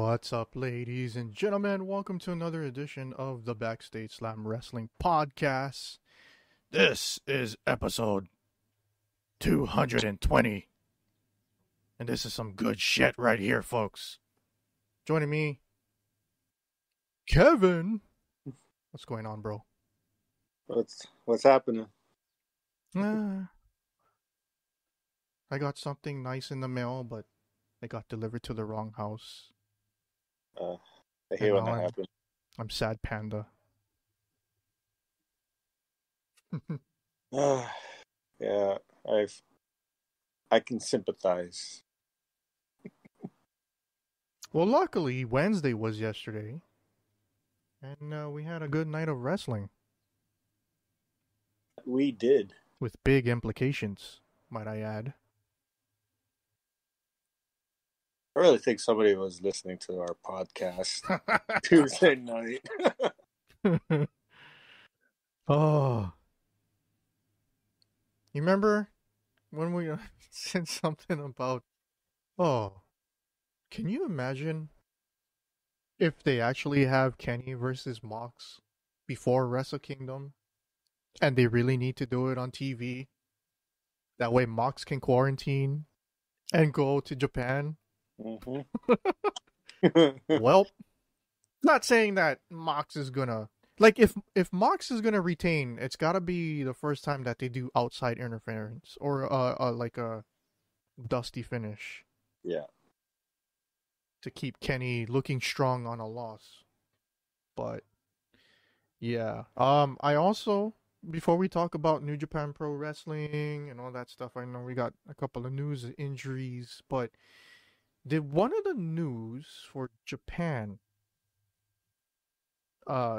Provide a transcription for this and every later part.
What's up, ladies and gentlemen? Welcome to another edition of the Backstage Slam Wrestling Podcast. This is episode 220. And this is some good shit right here, folks. Joining me, Kevin. What's going on, bro? What's happening? I got something nice in the mail, but it got delivered to the wrong house. I hate when that happens. I'm sad panda. Yeah, I can sympathize. Well, luckily, Wednesday was yesterday, and we had a good night of wrestling. We did. With big implications, might I add. I really think somebody was listening to our podcast Tuesday night. Oh. You remember when we said something about, can you imagine if they actually have Kenny versus Mox before Wrestle Kingdom and they really need to do it on TV? That way Mox can quarantine and go to Japan. Mm-hmm. Well, not saying that Mox is gonna, like, if Mox is gonna retain, it's gotta be the first time that they do outside interference or like a dusty finish. Yeah. To keep Kenny looking strong on a loss. But yeah. I also, before we talk about New Japan Pro Wrestling and all that stuff, I know we got a couple of news injuries, but did one of the news for Japan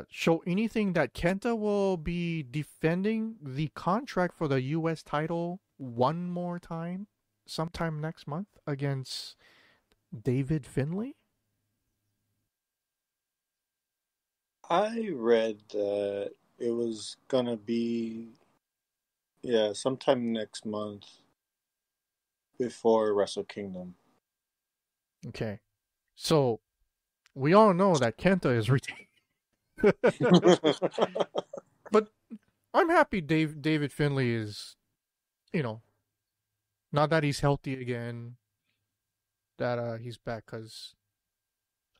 show anything that Kenta will be defending the contract for the US title one more time sometime next month against David Finlay? I read that it was gonna be sometime next month before Wrestle Kingdom. Okay. So we all know that Kenta is retained. But I'm happy David Finlay is, now that he's healthy again, that he's back, because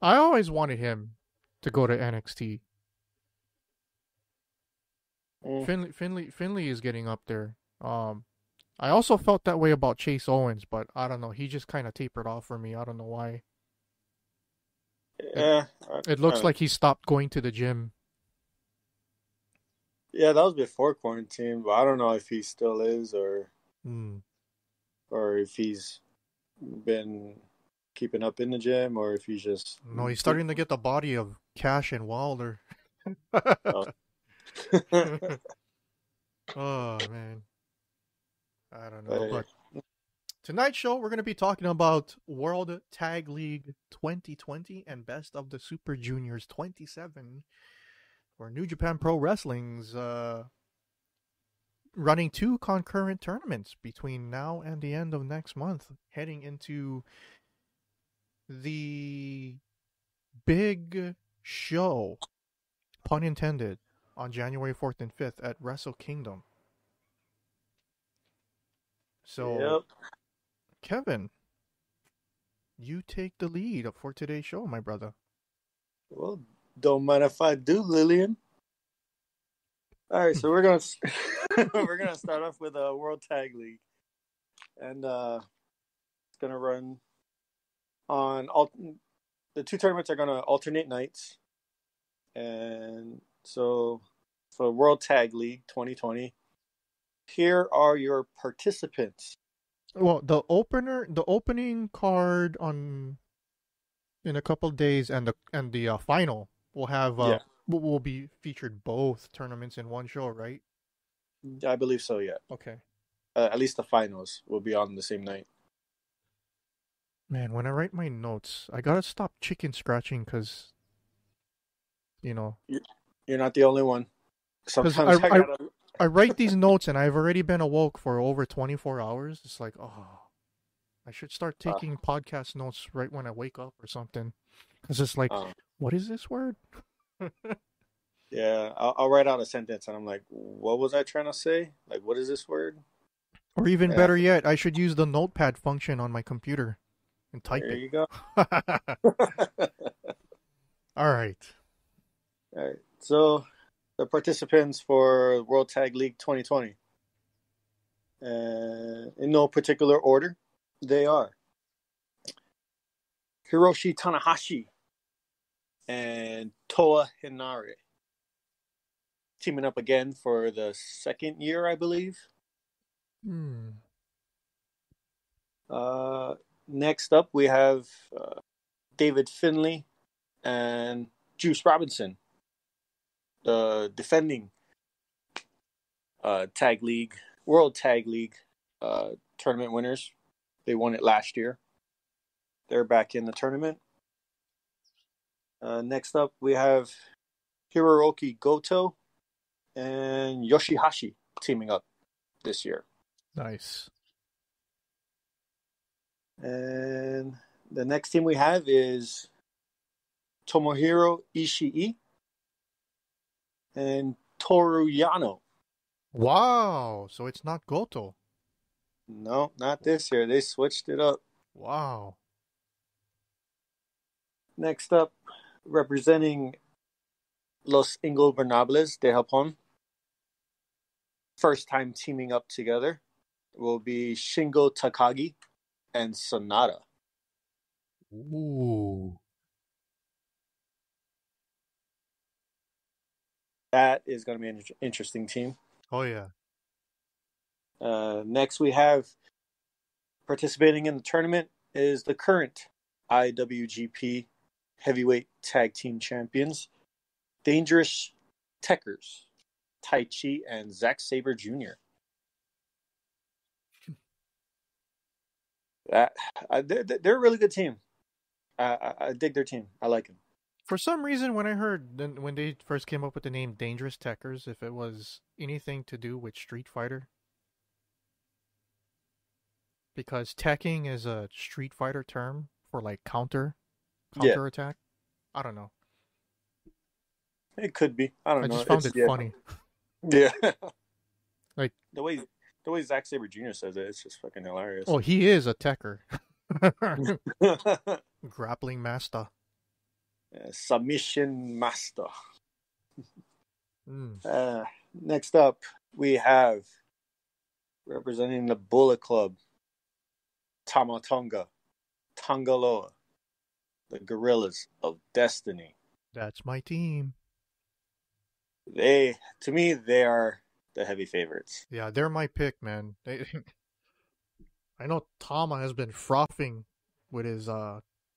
I always wanted him to go to NXT. Finlay is getting up there. I also felt that way about Chase Owens, but I don't know. He just kind of tapered off for me. I don't know why. Yeah, it looks like he stopped going to the gym. Yeah, that was before quarantine, but I don't know if he still is or if he's been keeping up in the gym or if he's just... No, he's starting to get the body of Cash and Wilder. Oh, man. I don't know, but tonight's show, we're going to be talking about World Tag League 2020 and Best of the Super Juniors 27, where New Japan Pro Wrestling's running 2 concurrent tournaments between now and the end of next month, heading into the big show, pun intended, on January 4th and 5th at Wrestle Kingdom. So, yep. Kevin, you take the lead for today's show, my brother. Well, don't mind if I do, Lillian. All right, so we're gonna start off with a World Tag League, and it's gonna run on the 2 tournaments are gonna alternate nights, and so for World Tag League 2020. Here are your participants. Well, the opening card in a couple of days, and the final will have will be featured both tournaments in one show, right? I believe so. Yeah. Okay. At least the finals will be on the same night. Man, when I write my notes, I gotta stop chicken scratching because, You're not the only one. Sometimes I write these notes and I've already been awoke for over 24 hours. It's like, I should start taking podcast notes right when I wake up or something. Because it's like, Um, what is this word? yeah, I'll write out a sentence and I'm like, what was I trying to say? Like, what is this word? Or even Yeah, better yet, I should use the notepad function on my computer and type there it. you go. All right. All right. So the participants for World Tag League 2020, in no particular order, they are Hiroshi Tanahashi and Toa Hinare, teaming up again for the second year, I believe. Hmm. Uh, Next up, we have David Finlay and Juice Robinson, the defending Tag League, World Tag League tournament winners. They won it last year. They're back in the tournament. Next up, we have Hiroki Goto and Yoshihashi teaming up this year. Nice. And the next team we have is Tomohiro Ishii and Toru Yano. Wow. So it's not Goto. No, not this year. They switched it up. Wow. Next up, representing Los Ingobernables de Japón. First time teaming up together will be Shingo Takagi and Sonata. Ooh. That is going to be an interesting team. Oh yeah. Next, we have participating in the tournament is the current IWGP Heavyweight Tag Team Champions, Dangerous Techers, Taichi, and Zack Sabre Jr. They're a really good team. I dig their team. I like them. For some reason, when they first came up with the name Dangerous Techers, if it was anything to do with Street Fighter, because teching is a Street Fighter term for like Yeah, counter attack. I don't know. it could be. I don't I know. just found It's it yeah, funny. yeah. Like, the way Zack Sabre Jr. says it, it's just fucking hilarious. oh, he is a techer, grappling master. Submission master. Mm. Next up, we have representing the Bullet Club, Tamatonga, Tangaloa, the Gorillas of Destiny. That's my team. To me, they are the heavy favorites. Yeah, they're my pick, man. I know Tama has been frothing with his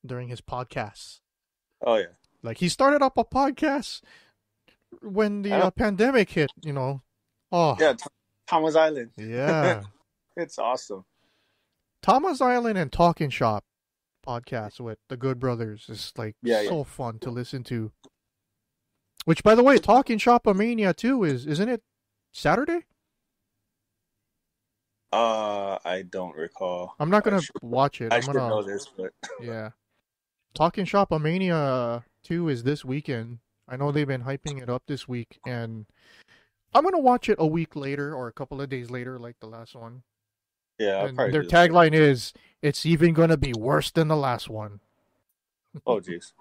during his podcasts. Oh yeah, Like he started up a podcast when I the don't. pandemic hit, you know. Oh, Yeah, Thomas Island. yeah. It's awesome. Thomas Island and Talking Shop podcast with the Good Brothers is like Yeah, yeah. so fun to listen to. Which, by the way, Talking Shop Mania 2 isn't it Saturday? I don't recall. I'm not gonna watch it. I I'm should gonna know this, but yeah. Talking Shop Mania 2 is this weekend. I know they've been hyping it up this week, and I'm gonna watch it a week later or a couple of days later, like the last one. yeah, I'll And probably their do the same. tagline is, "It's even gonna be worse than the last one." Oh, jeez.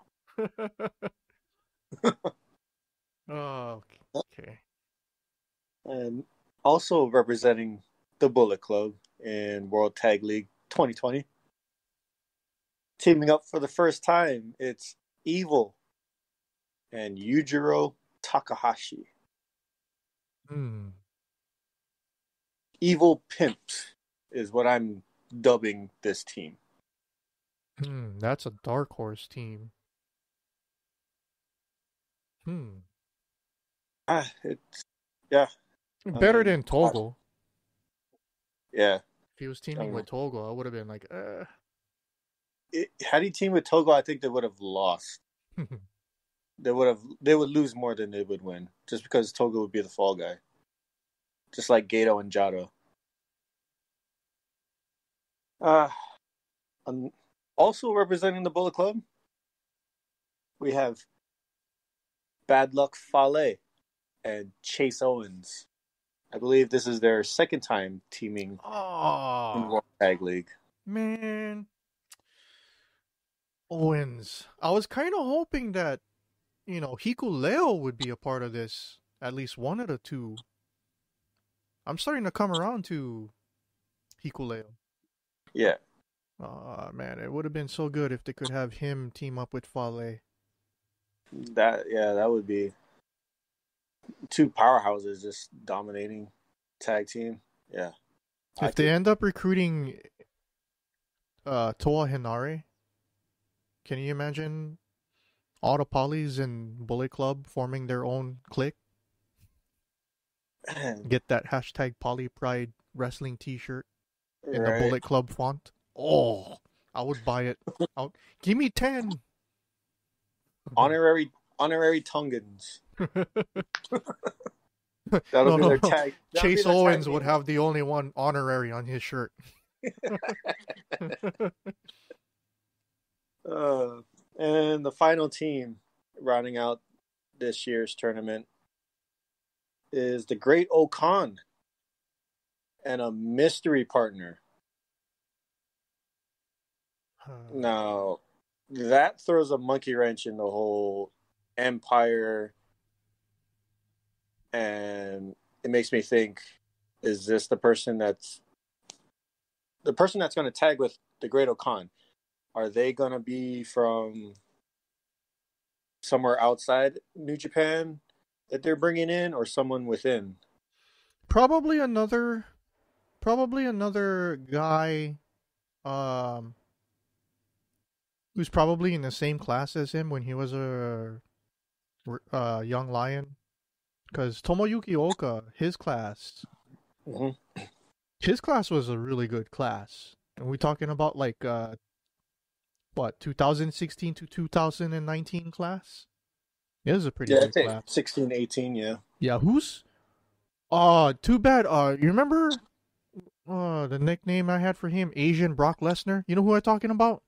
Oh, okay. And also representing the Bullet Club in World Tag League 2020. Teaming up for the first time, it's Evil and Yujiro Takahashi. Hmm. Evil Pimps is what I'm dubbing this team. That's a dark horse team. Hmm. It's yeah. I Better mean, than Togo. yeah. If he was I teaming don't know. with Togo, I would have been like, Had he teamed with Togo, I think they would have lost. They would lose more than they would win, just because Togo would be the fall guy, just like Gato and Jado. Also representing the Bullet Club, we have Bad Luck Fale and Chase Owens. I believe this is their second time teaming in Oh World Tag League. man, Owens. I was kind of hoping that Hikuleo would be a part of this. At least one of the two. I'm starting to come around to Hikuleo. Yeah, Man, it would have been so good if they could have him team up with Fale. that would be two powerhouses just dominating tag team. Yeah, I If they could. end up recruiting Toa Hinare, can you imagine all the polys in Bullet Club forming their own clique? Get that hashtag Poly Pride Wrestling T-shirt in the Right. Bullet Club font. Oh, I would buy it. Give me 10. Honorary Tungans. That'll No, be no, their no. tag. That'll be Chase their tag Owens would name. have the only one honorary on his shirt. Uh, and the final team rounding out this year's tournament is the Great Okan and a mystery partner. Now, that throws a monkey wrench in the whole empire, and it makes me think: is this the person that's going to tag with the Great Okan? Are they going to be from somewhere outside New Japan that they're bringing in, or someone within? Probably another guy um who's probably in the same class as him when he was a young lion, because Tomoyuki Oka, Mm-hmm. his class was a really good class. And we talking about like what, 2016 to 2019 class? It was a pretty Yeah, I'd good say class. 16, 18, yeah. Yeah, who's too bad. You remember the nickname I had for him, Asian Brock Lesnar? You know who I'm talking about?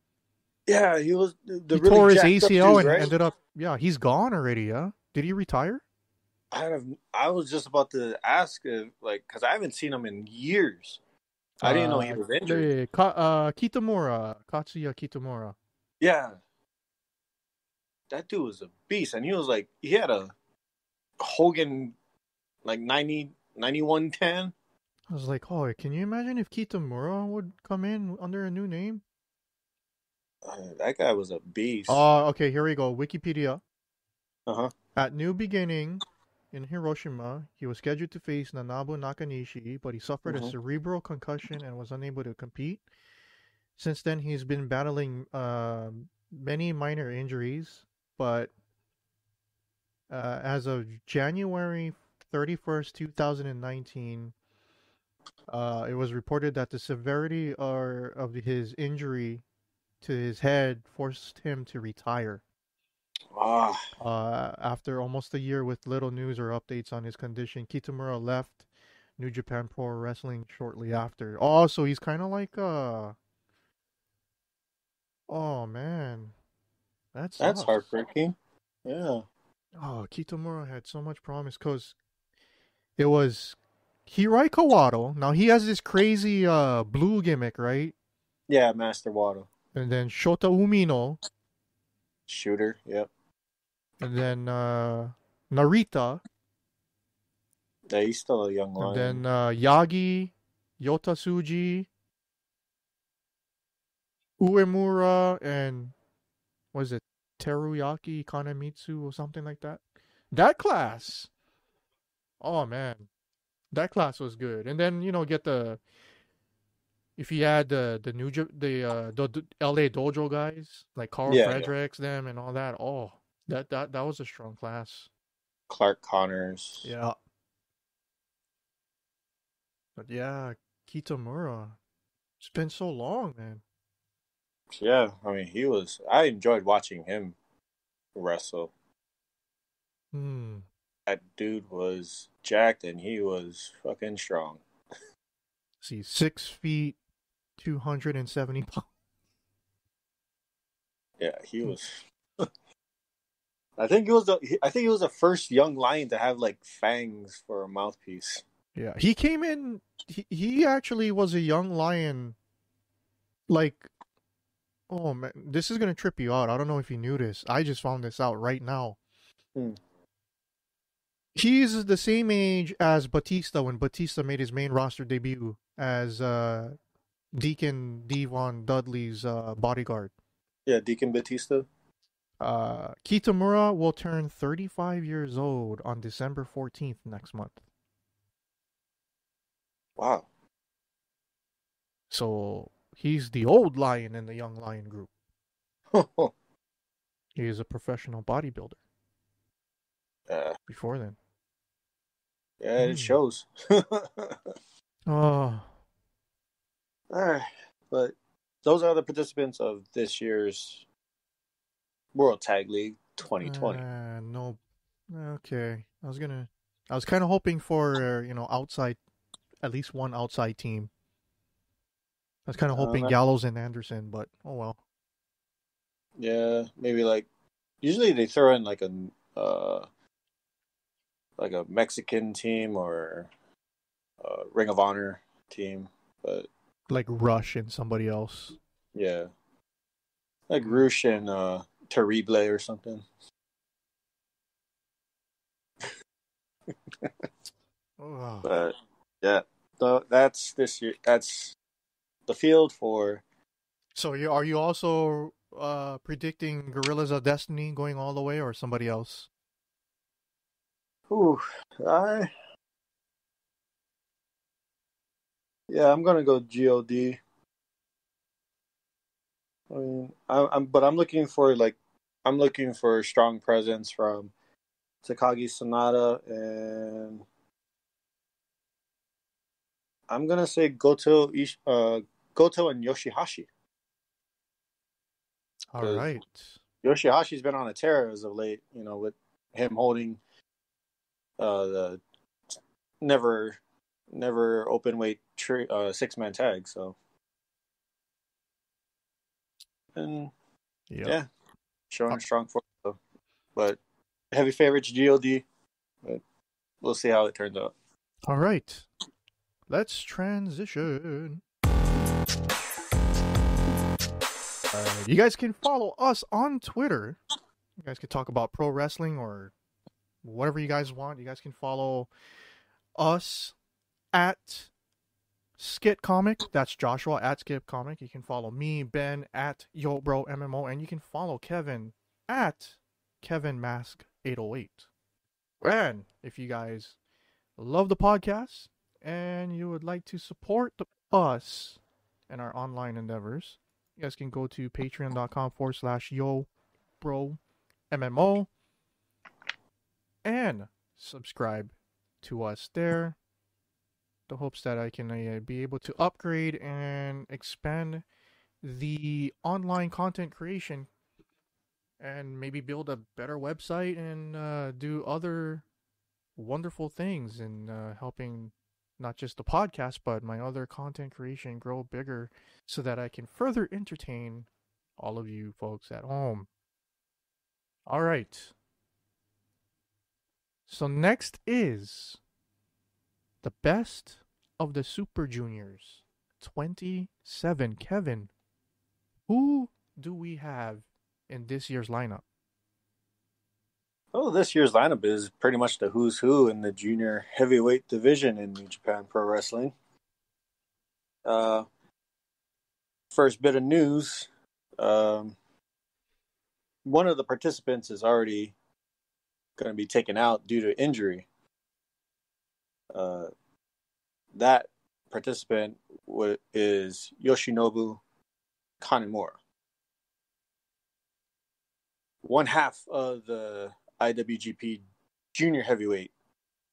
Yeah, he was the He really tore his jacked up ACL dude, and right? ended up, yeah, he's gone already, yeah? Did he retire? I was just about to ask, like, because I haven't seen him in years. I didn't know he was injured. Kitamura, Katsuya Kitamura. Yeah, that dude was a beast, and he was like, he had a Hogan like 91 10. I was like, oh, can you imagine if Kitamura would come in under a new name? That guy was a beast. Okay, here we go. Wikipedia. Uh huh. At New Beginning in Hiroshima, he was scheduled to face Nanabu Nakanishi, but he suffered a Mm-hmm. cerebral concussion and was unable to compete. Since then, he's been battling many minor injuries, but as of January 31st, 2019, it was reported that the severity of his injury to his head forced him to retire. Ah, After almost a year with little news or updates on his condition, Kitamura left New Japan Pro Wrestling shortly after. Oh, so he's kind of like oh man, that that's sucks. heartbreaking. Yeah. Oh, Kitamura had so much promise because it was Hirai Kawato. Now he has this crazy blue gimmick, right? Yeah, Master Waddle. And then Shota Umino, Shooter. Yep. and then Narita, Yeah, he's still a young and then lion. Yagi, Yota Tsuji, Uemura, and what is it, Teruyaki Kanemitsu or something like that. That class, oh man, that class was good. And then get the if you add the new the LA Dojo guys like Carl Yeah, yeah. Fredericks, them and all that. Oh, that was a strong class. Clark Connors. Yeah, but yeah, Kitamura. It's been so long, man. Yeah, I mean, he was. I enjoyed watching him wrestle. Hmm. That dude was jacked and he was fucking strong. See, 6 feet, 270 pounds. Yeah, he was. I think he was the first young lion to have like fangs for a mouthpiece. Yeah, he came in. He actually was a young lion. Like, oh man, this is gonna trip you out. I don't know if you knew this. I just found this out right now. Hmm. He's the same age as Batista when Batista made his main roster debut as Deacon Devon Dudley's bodyguard. Yeah, Deacon Batista. Kitamura will turn 35 years old on December 14th next month. Wow. So he's the old lion in the young lion group. He is a professional bodybuilder Yeah, before then. yeah, it Hmm. shows. Oh, All right, but those are the participants of this year's World Tag League 2020. no. Okay. I was kind of hoping for, outside, at least one outside team. I was kind of hoping Uh, Gallows and Anderson, but oh well. yeah, maybe like usually they throw in uh like a Mexican team or a Ring of Honor team, but Like Rush and somebody else. yeah, like Mm. Roosh and Terrible or something. Oh. But yeah, so that's this year. That's the field for. So are you also predicting Gorillas of Destiny going all the way, or somebody else? Whew, I yeah, I'm gonna go God. I mean, but I'm looking for a strong presence from Takagi Sonata, and I'm gonna say Goto and Yoshihashi, All because right. Yoshihashi's been on a tear as of late. You know, with him holding the never never open weight 6-man tag. So and Yep. yeah, showing Uh, a strong form. So, but heavy favorites God. But we'll see how it turns out. all right. Let's transition. You guys can follow us on Twitter. You guys can talk about pro wrestling or whatever you guys want. You guys can follow us at Skit Comic. That's Joshua at Skit Comic. You can follow me, Ben, at YoBroMMO, and you can follow Kevin at Kevin Mask 808. And if you guys love the podcast and you would like to support us and our online endeavors, you guys can go to patreon.com/YoBroMMO and subscribe to us there. The hopes that I can be able to upgrade and expand the online content creation and maybe build a better website and do other wonderful things in helping not just the podcast but my other content creation grow bigger so that I can further entertain all of you folks at home. All right. So next is the best of the Super Juniors 27. Kevin, who do we have in this year's lineup? Oh, this year's lineup is pretty much the who's who in the junior heavyweight division in New Japan Pro Wrestling. Uh, First bit of news: um, one of the participants is already going to be taken out due to injury. Uh, that participant is Yoshinobu Kanemura, one half of the IWGP Junior Heavyweight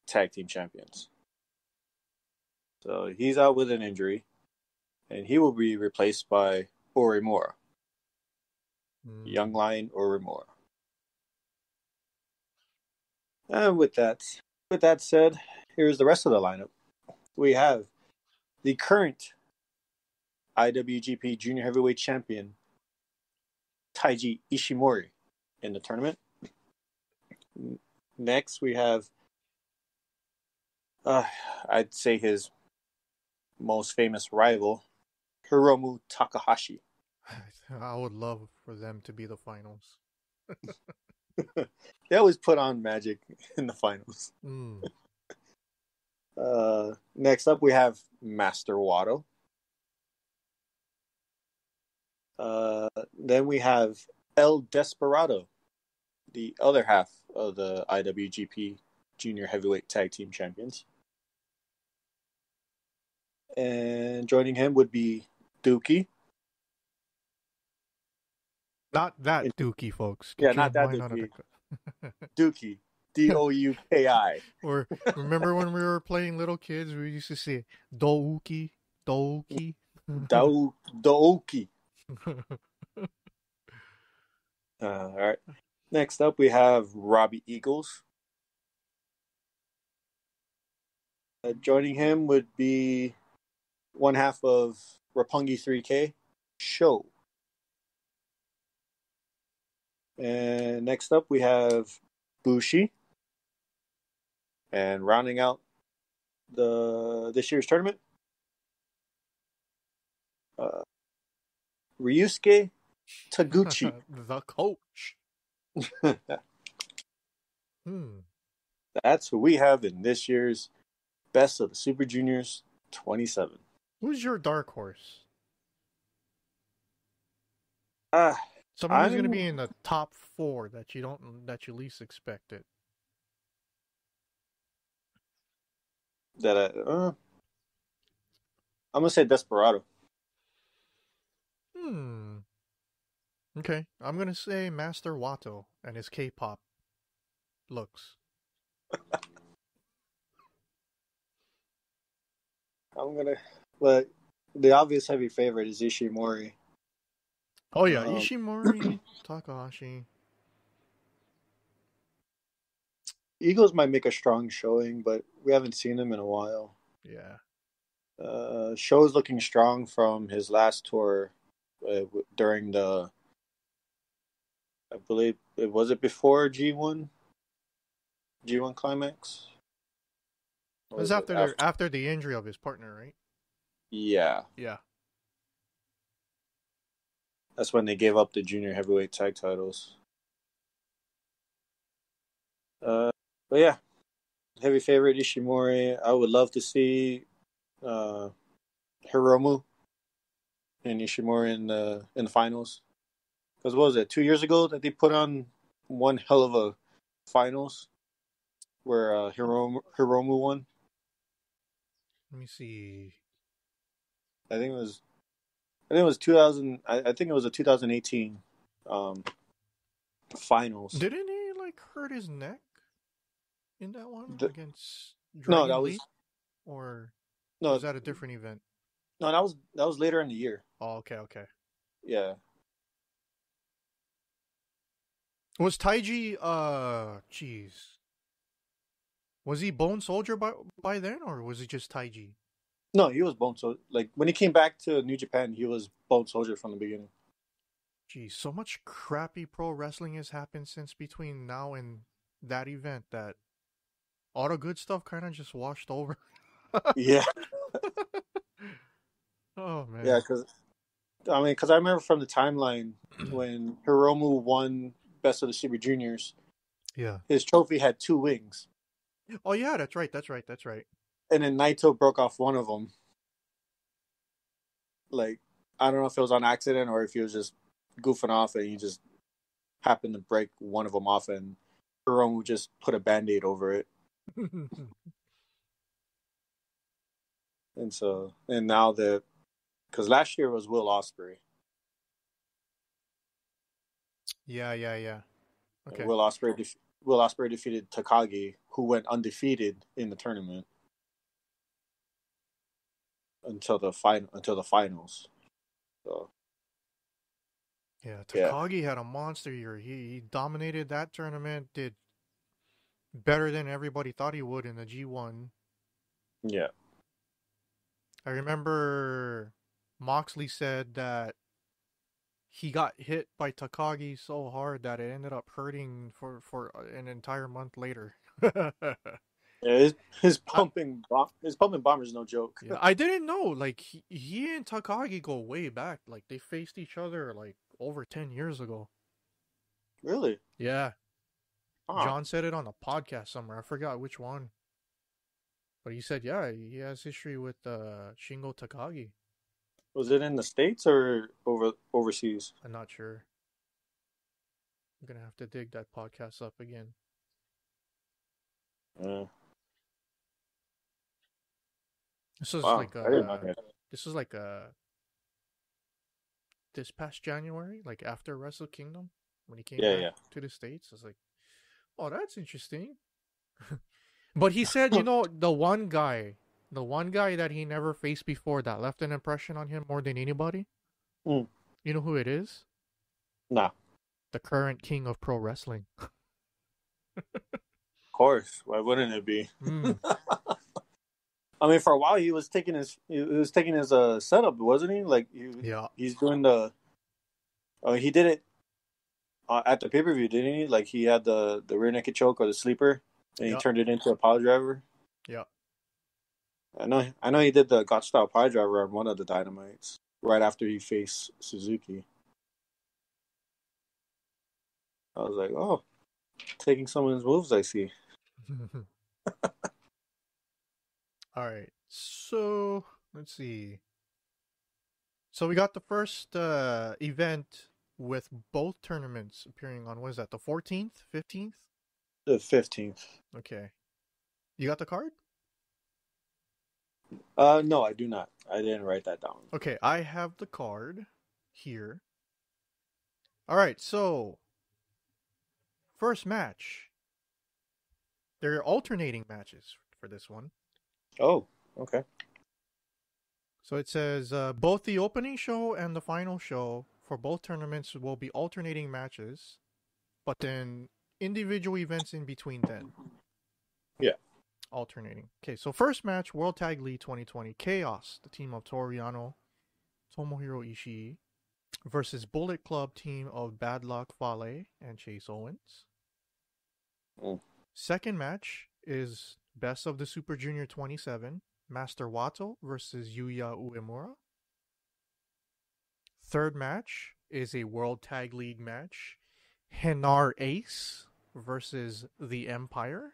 Tag Team Champions. So he's out with an injury, and he will be replaced by Orimura, Young Lion Orimura. And with that said, here's the rest of the lineup. We have the current IWGP Junior Heavyweight Champion Taiji Ishimori in the tournament. Next, we have, I'd say his most famous rival, Hiromu Takahashi. I would love for them to be the finals. They always put on magic in the finals. Mm. Next up, we have Master Wato. Then we have El Desperado, the other half of the IWGP Junior Heavyweight Tag Team Champions. And joining him would be Dookie. Not that Dookie, folks. Yeah, Get your not that mind out of Dookie. the. Dookie. Douki. Or remember when we were playing little kids, we used to say Douki, Douki. Douki. All right. Next up, we have Robbie Eagles. Joining him would be one half of Roppongi 3K, Show. And next up, we have Bushi. And rounding out this year's tournament, Ryusuke Taguchi. The coach. That's who we have in this year's Best of the Super Juniors 27. Who's your dark horse? Uh, Someone who's going to be in the top 4 that you least expected. I'm gonna say Desperado. Okay, I'm gonna say Master Wato and his K-pop looks. But the obvious heavy favorite is Ishimori. Oh yeah, Ishimori, Takahashi. Eagles might make a strong showing, but we haven't seen him in a while. Yeah. Show's looking strong from his last tour during the, I believe it was before G1 Climax. It was after the injury of his partner, right? Yeah. Yeah. That's when they gave up the junior heavyweight tag titles. But yeah, heavy favorite Ishimori. I would love to see Hiromu and Ishimori in the finals. Because what was it, 2 years ago that they put on one hell of a finals where Hiromu won? Let me see. I think it was 2000. I think it was a 2018 finals. Didn't he hurt his neck in that one against No, Dragon Lee? Or was that a different event? No, that was later in the year. Oh, okay. Yeah. Was Taiji was he Bone Soldier by then, or was he just Taiji? No, he was Bone Soldier. Like when he came back to New Japan, he was Bone Soldier from the beginning. Geez, so much crappy pro wrestling has happened since between now and that event that all the good stuff kind of just washed over. Yeah. Oh man. Yeah, because I remember from the timeline when Hiromu won Best of the Super Juniors. Yeah. His trophy had 2 wings. Oh yeah, that's right. And then Naito broke off one of them. Like, I don't know if it was on accident or if he was just goofing off and he just happened to break one of them off and Hiromu just put a Band-Aid over it. And now because last year was Will Ospreay. Yeah. Okay. Will Ospreay defeated Takagi, who went undefeated in the tournament until the finals. So yeah, Takagi had a monster year. He dominated that tournament, did better than everybody thought he would in the G1. Yeah. I remember Moxley said that he got hit by Takagi so hard that it ended up hurting for an entire month later. Yeah, his I, pumping bomber is no joke. yeah, I didn't know. Like he and Takagi go way back. Like they faced each other like over 10 years ago. Really? Yeah, Huh. John said it on a podcast somewhere. I forgot which one, but he said yeah he has history with Shingo Takagi. Was it in the States or overseas? I'm not sure. I'm gonna have to dig that podcast up again. Yeah. This was Wow, like I didn't know that. this was like this past January, like after Wrestle Kingdom when he came Yeah, back yeah. to the States. I was like, oh, that's interesting. But he said, you know, the one guy that he never faced before that left an impression on him more than anybody. Mm. You know who it is? Nah, The current king of pro wrestling. of course. Why wouldn't it be? Mm, I mean, for a while he was taking his setup, wasn't he? Like yeah, he's doing the he did it at the pay-per-view, didn't he? Like he had the rear naked choke or the sleeper, and he yeah, turned it into a pile driver. yeah. I know he did the Gotch style pile driver on one of the Dynamites right after he faced Suzuki. I was like, oh, taking some of his moves, I see. All right. So let's see. So we got the first event with both tournaments appearing on, what is that, the 14th, 15th? The 15th. Okay. You got the card? No, I do not. I didn't write that down. Okay, I have the card here. All right, so first match. They're alternating matches for this one. Oh, okay. So it says both the opening show and the final show for both tournaments will be alternating matches, but then individual events in between then. Yeah. Alternating. Okay, so first match, World Tag League 2020 Chaos, the team of Toriano, Tomohiro Ishii, versus Bullet Club team of Bad Luck Fale and Chase Owens. Mm. Second match is Best of the Super Junior 27, Master Wato versus Yuya Uemura. Third match is a World Tag League match, Henar Ace versus The Empire.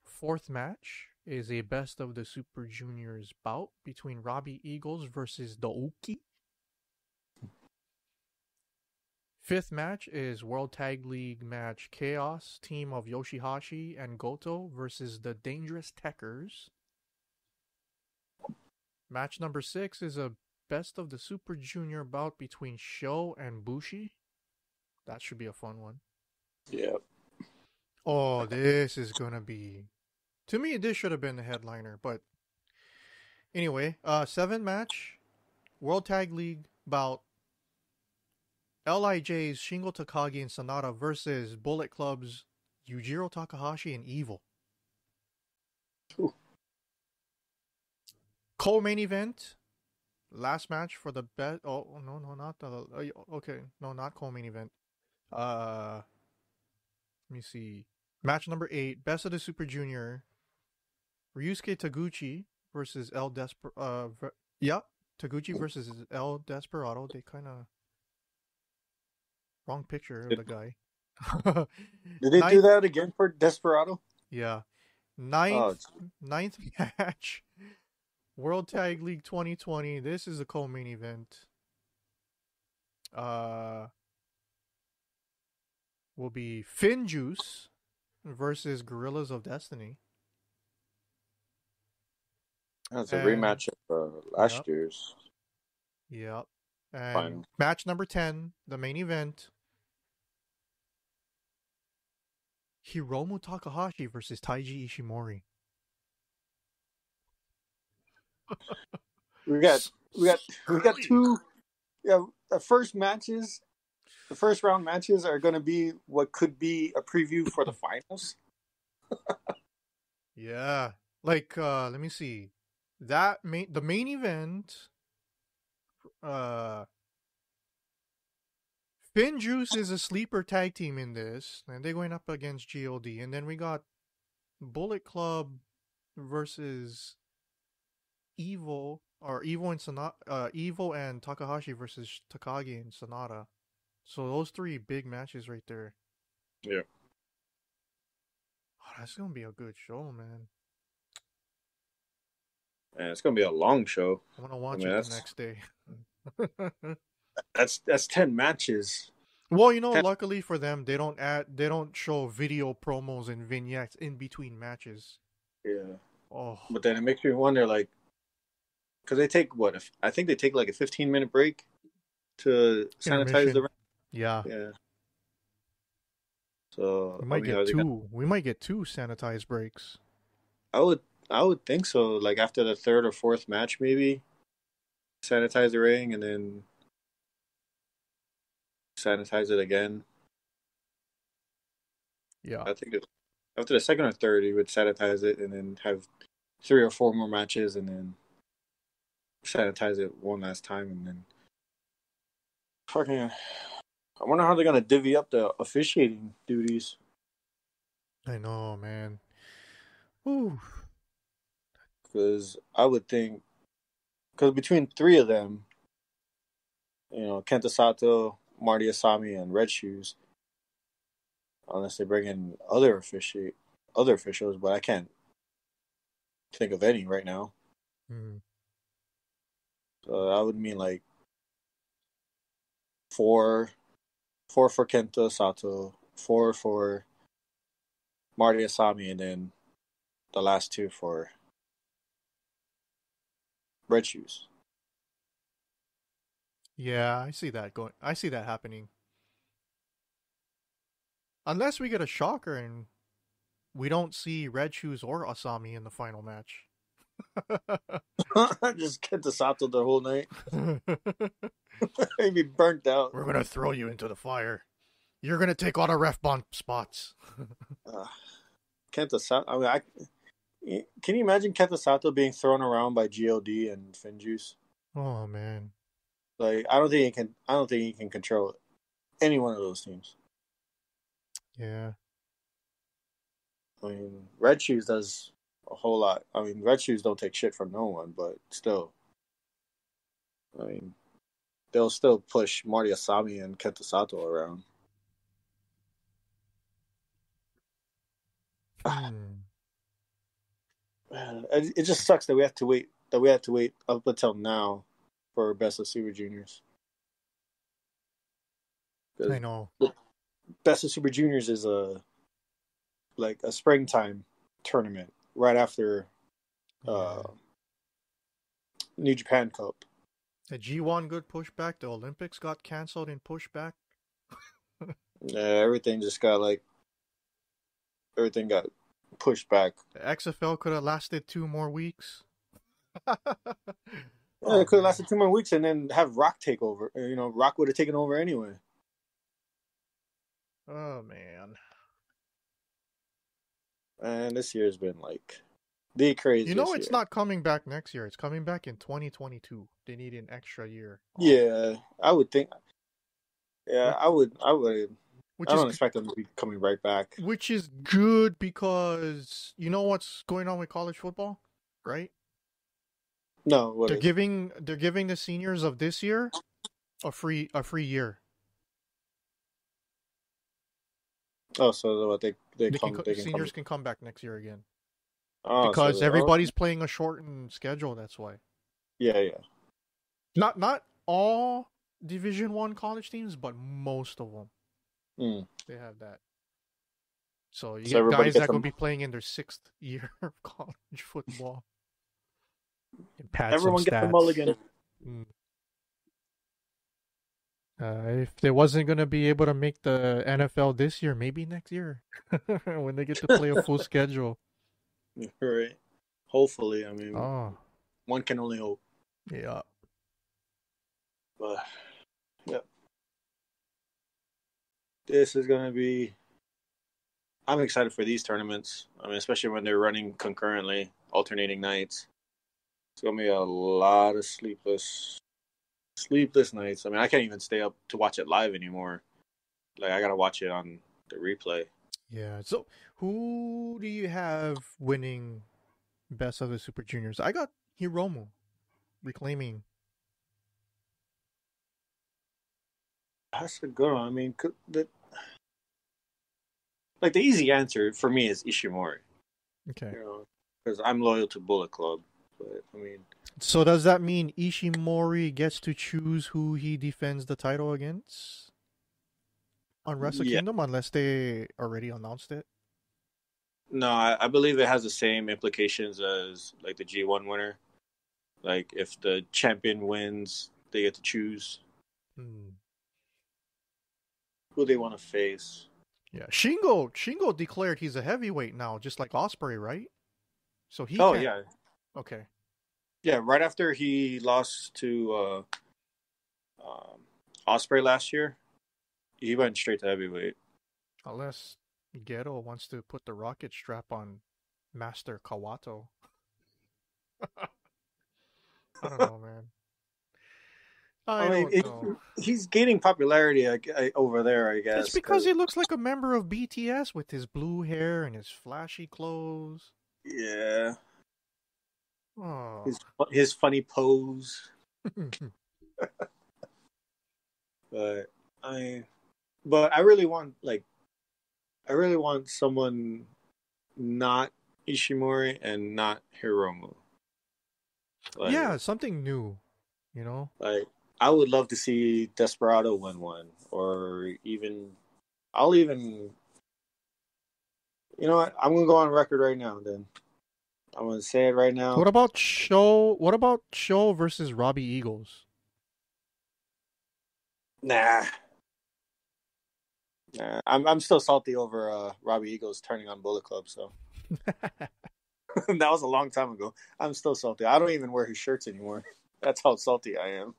Fourth match is a Best of the Super Juniors bout between Robbie Eagles versus Douki. Fifth match is World Tag League match Chaos, team of Yoshihashi and Goto versus the Dangerous Techers. Match number 6 is a Best of the Super Junior bout between Sho and Bushi. That should be a fun one. Yeah. Oh, this is gonna be... To me, this should have been the headliner, but... Anyway, seventh match, World Tag League bout LIJ's Shingo Takagi and Sanada versus Bullet Club's Yujiro Takahashi and Evil. Ooh. Co-main event, last match for the bet. Oh no, not the. Okay, no, not co-main event. Let me see. Match number 8, Best of the Super Junior. Ryusuke Taguchi versus El Desperado. Yeah, Taguchi versus El Desperado. They kind of wrong picture of Did, the guy. did they do that again for Desperado? Yeah. Oh, Ninth match, World Tag League 2020. This is a co-main event. Will be Finn Juice versus Gorillas of Destiny. that's a And rematch of last yep, year's yep. And final. match number 10, the main event. Hiromu Takahashi versus Taiji Ishimori. We got we got we got Early. two. Yeah, the first matches, the first round matches are going to be what could be a preview for the finals. Yeah. Like let me see. The main event uh, Finn Juice is a sleeper tag team in this, and they're going up against God. And then we got Bullet Club versus Evil, or Evil and Sonata, Evil and Takahashi versus Takagi and Sonata. So those three big matches right there. Yeah. Oh, that's gonna be a good show, man. And it's gonna be a long show. I'm gonna I watch mean, it the next day. that's 10 matches. Well, you know, 10, luckily for them, they don't show video promos and vignettes in between matches. yeah. Oh, But then it makes me wonder, like, because they take what? I think they take like a 15-minute break to sanitize the intermission. ring. Yeah, Yeah. So we I might mean, get are they gonna? two. We might get two sanitized breaks. I would I would think so. Like after the third or fourth match, maybe sanitize the ring and then sanitize it again. Yeah, I think after the second or third, you would sanitize it and then have 3 or 4 more matches and then sanitize it one last time and then fucking. I wonder how they're gonna divvy up the officiating duties. I know, man. Ooh, Because I would think, because between three of them, Kenta Sato, Marty Asami, and Red Shoes, unless they bring in other officials, but I can't think of any right now. mm. So that would mean like four for Kenta Sato, four for Marty Asami, and then the last two for Red Shoes. Yeah, I see that going. I see that happening. Unless we get a shocker and we don't see Red Shoes or Asami in the final match. Just Kenta Sato the whole night. He'd be burnt out. We're gonna throw you into the fire. You're gonna take all the ref bump spots. Uh, Kenta Sato. I mean, can you imagine Kenta Sato being thrown around by God and Finjuice? Oh man. Like I don't think he can. I don't think he can control any one of those teams. Yeah. I mean, Red Shoes does a whole lot. I mean, Red Shoes don't take shit from no one, but still, I mean, they'll still push Marty Asami and Kenta Sato around. Hmm. It just sucks that we have to wait. That we have to wait up until now for Best of Super Juniors. I Because know. Best of Super Juniors is a springtime tournament right after Yeah. New Japan Cup. The G1 good pushback. The Olympics got canceled and pushed back. Yeah, everything got pushed back. The XFL could have lasted 2 more weeks. Yeah, Oh it could have man. lasted 2 more weeks and then have Rock take over. Rock would have taken over anyway. Oh man. And this year's been like the You know craziest it's year. not coming back next year. It's coming back in 2022. They need an extra year off. Yeah, I would think. Yeah, Which I would. I which is don't expect them to be coming right back. which is good because you know what's going on with college football, right? No, what They're is? giving the seniors of this year a free year. Oh, so what they they can come. Seniors can come back next year again Oh, because oh, everybody's playing a shortened schedule. That's why. yeah, yeah. Not all Division 1 college teams, but most of them Mm. they have that. So you So get everybody guys gets that could them. be playing in their 6th year of college football and pad some Everyone gets a stats. mulligan. Mm. If they wasn't gonna be able to make the NFL this year, maybe next year when they get to play a full schedule. Right. Hopefully, I mean, Oh, one can only hope. yeah. But yeah, this is gonna be. I'm excited for these tournaments. I mean, especially when they're running concurrently, alternating nights. It's gonna be a lot of sleepless nights. I mean, I can't even stay up to watch it live anymore. Like, I gotta watch it on the replay. Yeah. So, who do you have winning Best of the Super Juniors? I got Hiromu reclaiming. That's a good one. I mean, like the easy answer for me is Ishimori. Okay. You know, because I'm loyal to Bullet Club. But I mean, So does that mean Ishimori gets to choose who he defends the title against on Wrestle yeah, Kingdom unless they already announced it? no, I believe it has the same implications as like the G1 winner. Like if the champion wins, they get to choose Hmm. who they want to face. Yeah, Shingo declared he's a heavyweight now, just like Osprey, right? So he Oh can't. yeah, Okay, yeah. Right after he lost to Osprey last year, he went straight to heavyweight. unless Geto wants to put the rocket strap on Master Kawato. I don't know, man. I I mean, don't know. he's gaining popularity over there, I It's guess. because Cause he looks like a member of BTS with his blue hair and his flashy clothes. yeah, Oh. his funny pose, but I but I really want someone not Ishimori and not Hiromu. Yeah, Like something new, you know? like I would love to see Desperado win one, or even I'll even you know what, I'm gonna go on record right now. Then I'm gonna say it right now. What about Show versus Robbie Eagles? Nah, nah. I'm still salty over Robbie Eagles turning on Bullet Club. So that was a long time ago. I'm still salty. I don't even wear his shirts anymore. That's how salty I am.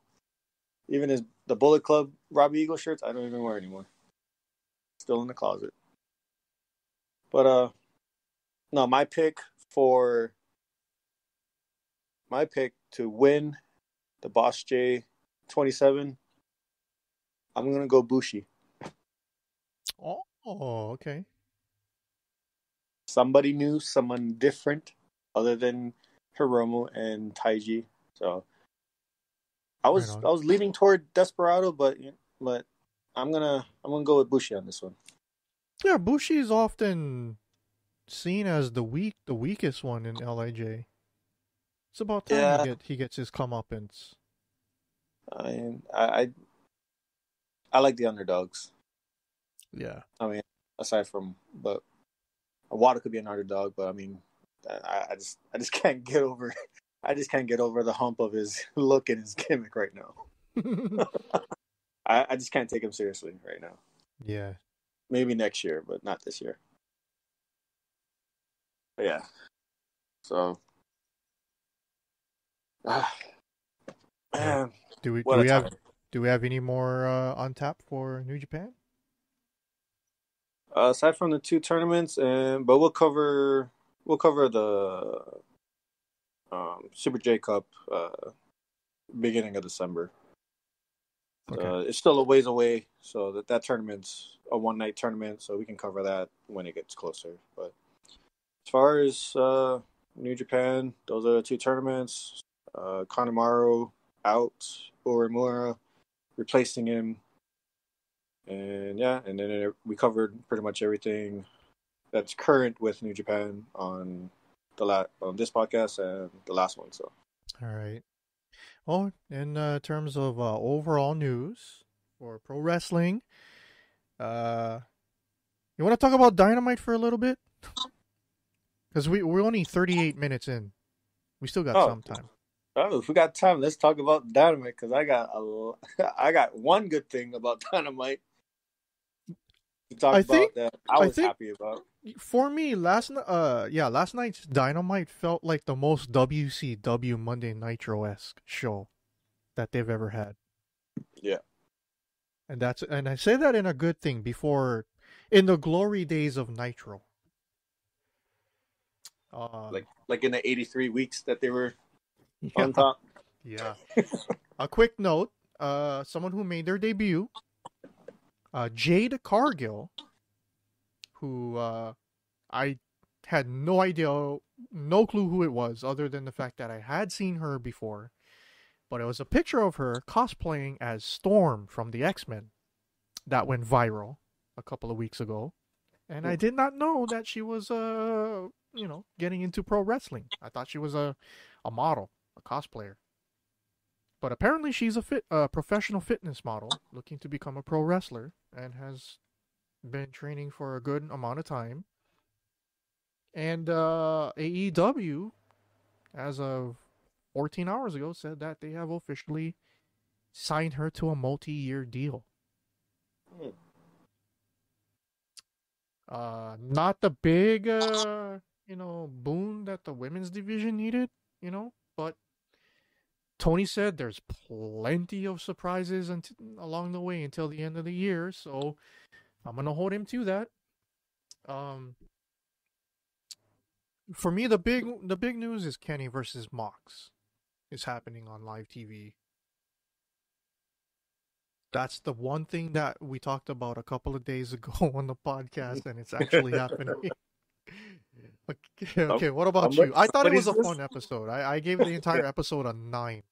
Even the Bullet Club Robbie Eagle shirts, I don't even wear anymore. Still in the closet. But no, for my pick to win the Boss J 27, I'm gonna go Bushi. Oh, okay. Somebody new, someone different, other than Hiromu and Taiji. So Right I on. was leaning toward Desperado, but I'm gonna go with Bushi on this one. Yeah, Bushi is often seen as the weakest one in LIJ. It's about time Yeah, he gets his comeuppance. I I like the underdogs. Yeah. I mean, aside from but Wada could be an underdog, but I mean, I just can't get over I just can't get over the hump of his look and his gimmick right now. I just can't take him seriously right now. Yeah. Maybe next year, but not this year. But yeah. So, ah, Yeah. man, Do we what a time. do we have any more on tap for New Japan? Aside from the two tournaments, and but we'll cover the Super J Cup beginning of December. Okay. It's still a ways away, so that tournament's a one night tournament, so we can cover that when it gets closer. But as far as New Japan, those are the two tournaments. Kanemaru out, Uemura replacing him, and yeah, and then we covered pretty much everything that's current with New Japan on on this podcast and the last one. So All right. Oh, in terms of overall news for pro wrestling, uh, you want to talk about Dynamite for a little bit? Because we're only 38 minutes in. We still got oh, some time. oh, if we got time, let's talk about Dynamite because I got one good thing about Dynamite to talk I think about that I I was think happy about. for me last night's Dynamite felt like the most WCW Monday Nitro esque show that they've ever had, Yeah, and I say that in a good thing before in the glory days of Nitro. like in the 83 weeks that they were on Yeah, top. yeah. A quick note. someone who made their debut, Jade Cargill, who I had no idea, no clue who it was, other than the fact that I had seen her before. But it was a picture of her cosplaying as Storm from the X-Men that went viral a couple of weeks ago. And I did not know that she was, getting into pro wrestling. I thought she was a model, a cosplayer. But apparently she's a professional fitness model looking to become a pro wrestler and has been training for a good amount of time. And AEW, as of 14 hours ago, said that they have officially signed her to a multi-year deal. Not the big, boon that the women's division needed, but Tony said there's plenty of surprises along the way until the end of the year, so I'm gonna hold him to that. For me, the big news is Kenny versus Mox is happening on live TV. That's the one thing that we talked about a couple of days ago on the podcast, and it's actually happening. Okay, what about you? I thought it was a fun episode. I gave the entire episode a 9.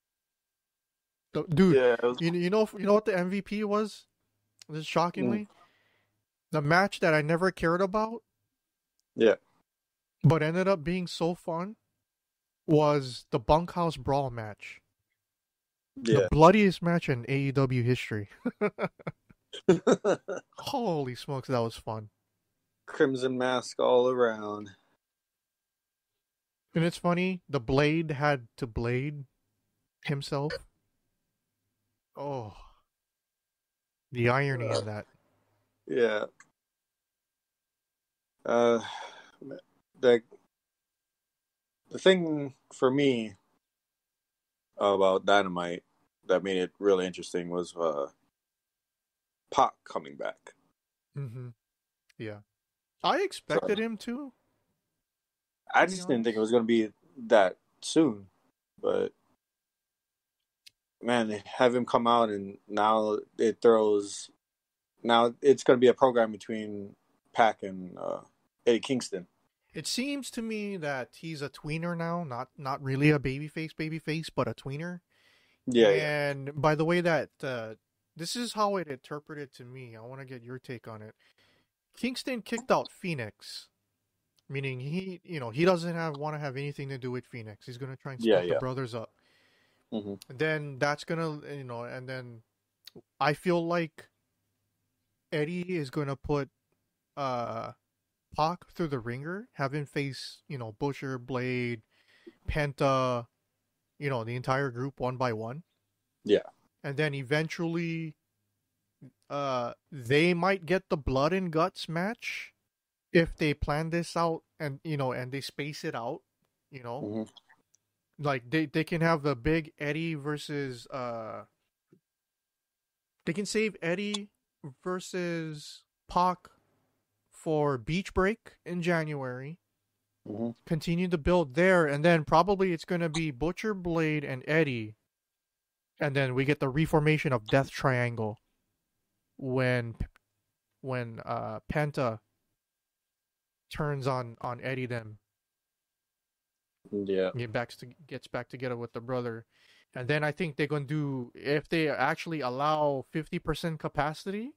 Dude, Yeah, you know what the MVP was? This shockingly, the match that I never cared about. Yeah. But ended up being so fun was the bunkhouse brawl match. Yeah. The bloodiest match in AEW history. Holy smokes, that was fun. Crimson mask all around. And it's funny, the Blade had to blade himself. Oh. The irony in that. Yeah. The thing for me about Dynamite that made it really interesting was Pac coming back. Mm-hmm. Yeah. I expected him to. I just didn't think it was going to be that soon. But, man, they have him come out, and now it's going to be a program between Pac and Eddie Kingston. It seems to me that he's a tweener now, not really a babyface, but a tweener. Yeah. And by the way that this is how it interpreted to me. I want to get your take on it. Kingston kicked out Phoenix, meaning he doesn't want to have anything to do with Phoenix. He's gonna try and split the brothers up. Mm-hmm. And then that's gonna, and then I feel like Eddie is gonna put Pac through the ringer, have him face, Butcher, Blade, Penta, the entire group one by one. Yeah. And then eventually they might get the blood and guts match if they plan this out and they space it out, Mm-hmm. like they can have the big Eddie versus they can save Eddie versus Pac for Beach Break in January. Mm-hmm. Continue to build there, and then probably it's going to be Butcher, Blade, and Eddie. And then we get the reformation of Death Triangle when Penta turns on Eddie then. Yeah. Gets back together with the brother. And then I think they're going to do, if they actually allow 50% capacity,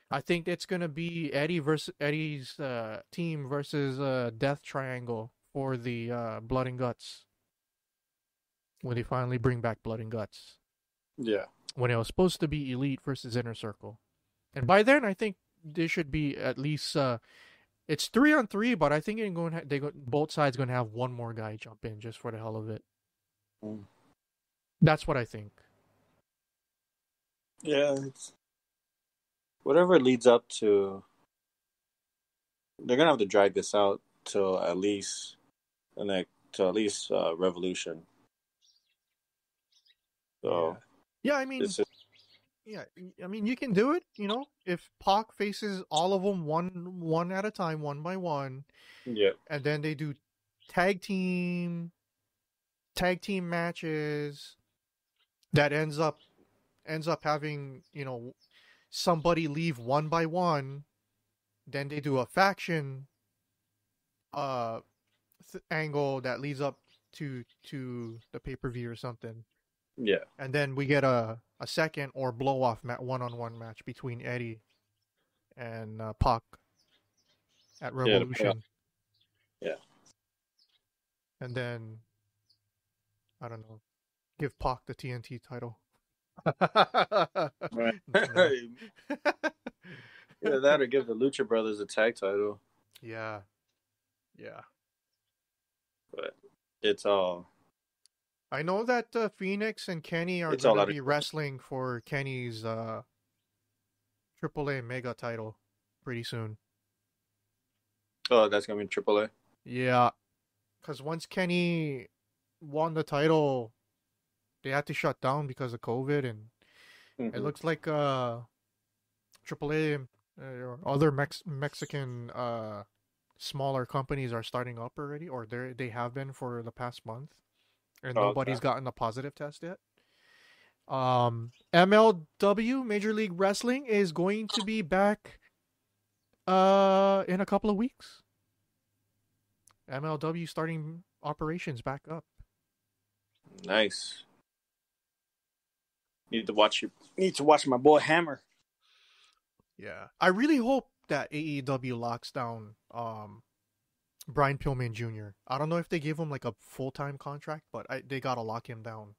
I think it's going to be Eddie's team versus Death Triangle for the Blood and Guts. When they finally bring back Blood and Guts. Yeah. When it was supposed to be Elite versus Inner Circle. And by then, I think they should be at least, it's 3-on-3, but I think both sides going to have one more guy jump in just for the hell of it. Mm. That's what I think. Yeah, it's whatever leads up to. They're gonna have to drag this out till at least Revolution. So yeah, I mean, you can do it. If Pac faces all of them one at a time, one by one. Yeah, and then they do tag team matches that ends up ends up having, somebody leave one by one. Then they do a faction uh angle that leads up to the pay-per-view or something. Yeah. And then we get a second or blow off one-on-one match between Eddie and Pac at Yeah. The payoff. Revolution. Yeah. And then I don't know, give Pac the TNT title. Right. No. Yeah, that or give the Lucha Brothers a tag title. Yeah. Yeah. But it's all I know that Phoenix and Kenny are it's all gonna out of be wrestling for Kenny's AAA Mega title pretty soon. oh, that's gonna be AAA. Yeah, because once Kenny won the title, they had to shut down because of COVID, and it looks like AAA or other Mexican smaller companies are starting up already, or they have been for the past month, and Oh, nobody's okay. gotten a positive test yet. MLW Major League Wrestling is going to be back in a couple of weeks. MLW starting operations back up. Nice. Need to watch my boy Hammer. Yeah. I really hope that AEW locks down Brian Pillman Jr. I don't know if they gave him like a full-time contract, but they got to lock him down.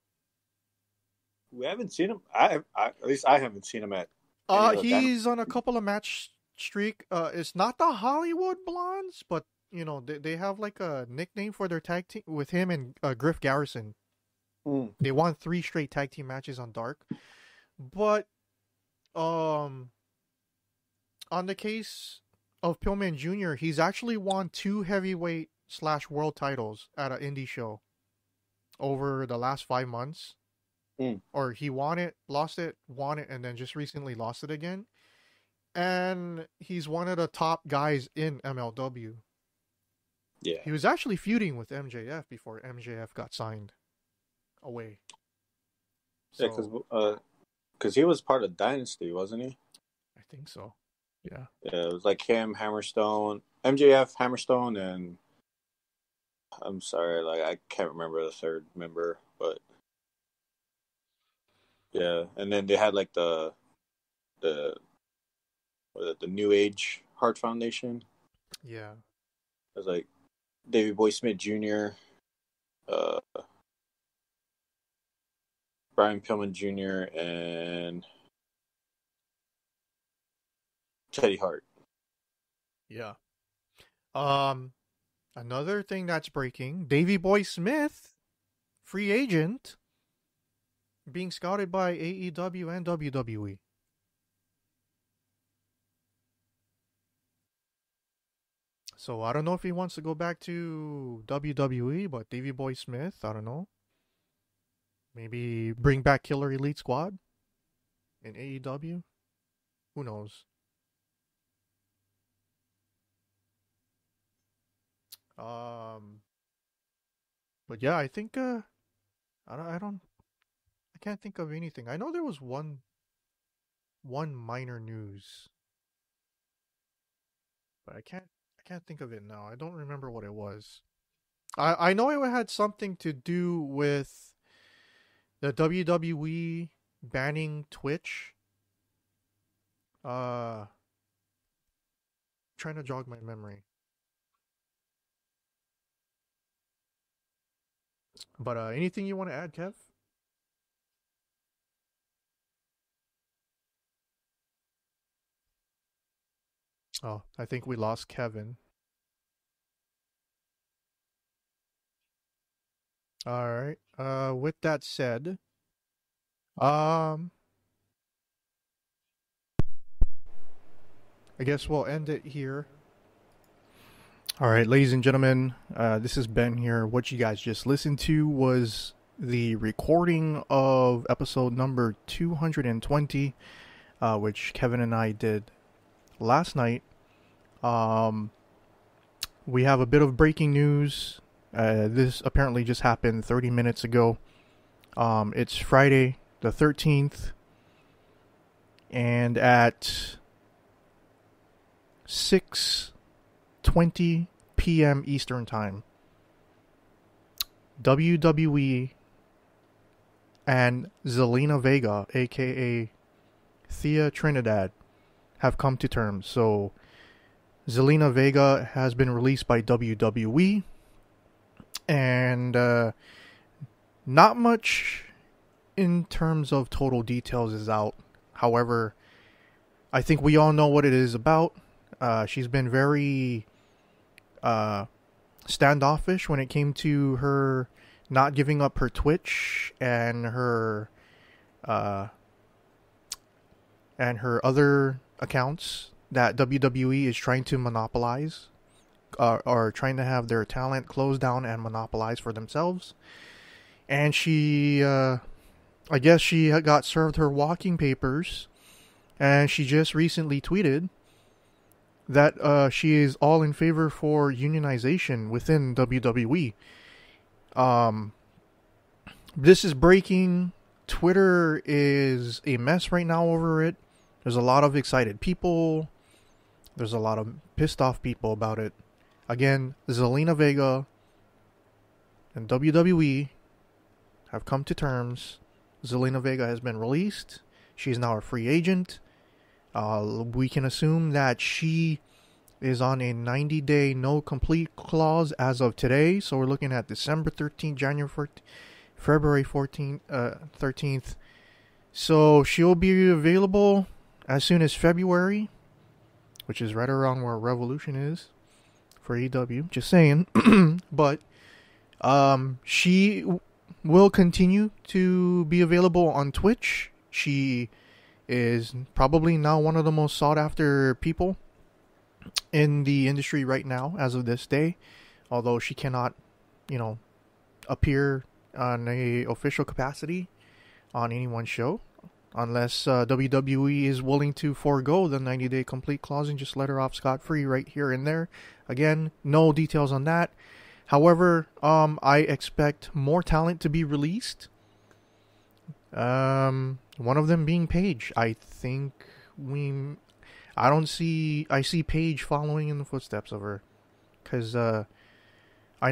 We haven't seen him. I at least I haven't seen him at any of the He's on a couple of match streak. It's not the Hollywood Blondes, but they have like a nickname for their tag team with him and Griff Garrison. They won 3 straight tag team matches on Dark. But on the case of Pillman Jr., he's actually won 2 heavyweight / world titles at an indie show over the last 5 months. Or he won it, lost it, won it, and then just recently lost it again. And he's one of the top guys in MLW. Yeah. He was actually feuding with MJF before MJF got signed away. So, Yeah, because he was part of Dynasty, wasn't he? I think so. Yeah. Yeah, it was like him, Hammerstone, MJF, Hammerstone, and I'm sorry, like I can't remember the third member, but yeah. And then they had like the New Age Heart Foundation. Yeah. It was like Davey Boy Smith Jr., Brian Pillman Jr., and Teddy Hart. Yeah. Another thing that's breaking, Davey Boy Smith, free agent, being scouted by AEW and WWE. So I don't know if he wants to go back to WWE, but Davey Boy Smith, I don't know. Maybe bring back Killer Elite Squad in AEW. Who knows? But yeah, I think I can't think of anything. I know there was one minor news, but I can't think of it now. I don't remember what it was. I know it had something to do with the WWE banning Twitch. Trying to jog my memory. But anything you want to add, Kev? Oh, I think we lost Kevin. All right. With that said, I guess we'll end it here. All right, ladies and gentlemen, this is Ben here. What you guys just listened to was the recording of episode number 220, which Kevin and I did last night. We have a bit of breaking news. This apparently just happened 30 minutes ago. It's Friday the 13th. And at 6:20 p.m. Eastern Time, WWE and Zelina Vega, aka Thea Trinidad, have come to terms. So Zelina Vega has been released by WWE, and not much in terms of total details is out. However, I think we all know what it is about. She's been very standoffish when it came to her not giving up her Twitch and her other accounts that WWE is trying to monopolize, or trying to have their talent closed down and monopolize for themselves. And she, I guess she got served her walking papers, and she just recently tweeted that she is all in favor for unionization within WWE. This is breaking. Twitter is a mess right now over it. There's a lot of excited people. There's a lot of pissed off people about it. Again, Zelina Vega and WWE have come to terms. Zelina Vega has been released. She's now a free agent. We can assume that she is on a 90-day no complete clause as of today. So we're looking at December 13th, January 14th, February 14th, 13th. So she'll be available as soon as February, which is right around where Revolution is for AEW. Just saying. But she will continue to be available on Twitch. She is probably now one of the most sought after people in the industry right now as of this day, although she cannot, appear on a official capacity on anyone's show unless WWE is willing to forego the 90-day complete clause and just let her off scot-free right here and there. Again, no details on that. However, I expect more talent to be released. One of them being Paige. I see Paige following in the footsteps of her. Because I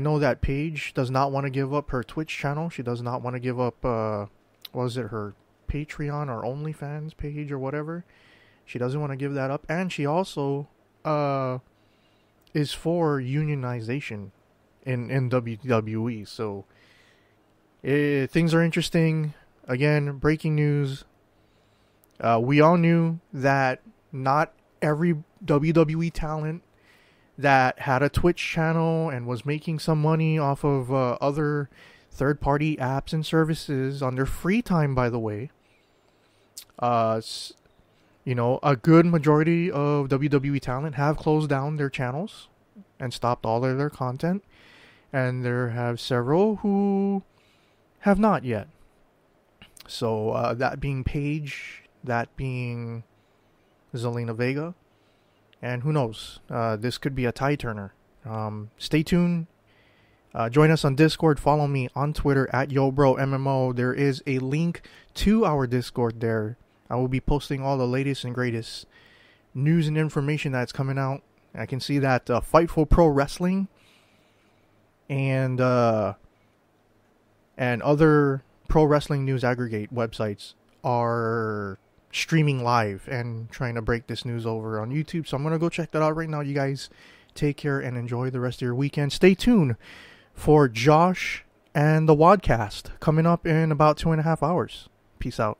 know that Paige does not want to give up her Twitch channel. She does not want to give up, her Patreon or OnlyFans page or whatever. She doesn't want to give that up. And she also is for unionization in WWE. So things are interesting. Again, breaking news. We all knew that not every WWE talent that had a Twitch channel and was making some money off of other third-party apps and services on their free time, by the way. A good majority of WWE talent have closed down their channels and stopped all of their content. And there have several who have not yet. So that being Paige, that being Zelina Vega, and who knows, this could be a tie turner. Stay tuned. Join us on Discord. Follow me on Twitter at YoBroMMO. There is a link to our Discord there. I will be posting all the latest and greatest news and information that's coming out. I can see that Fightful Pro Wrestling and other pro wrestling news aggregate websites are streaming live and trying to break this news over on YouTube. So I'm going to go check that out right now. You guys take care and enjoy the rest of your weekend. Stay tuned for Josh and the Wadcast coming up in about 2.5 hours. Peace out.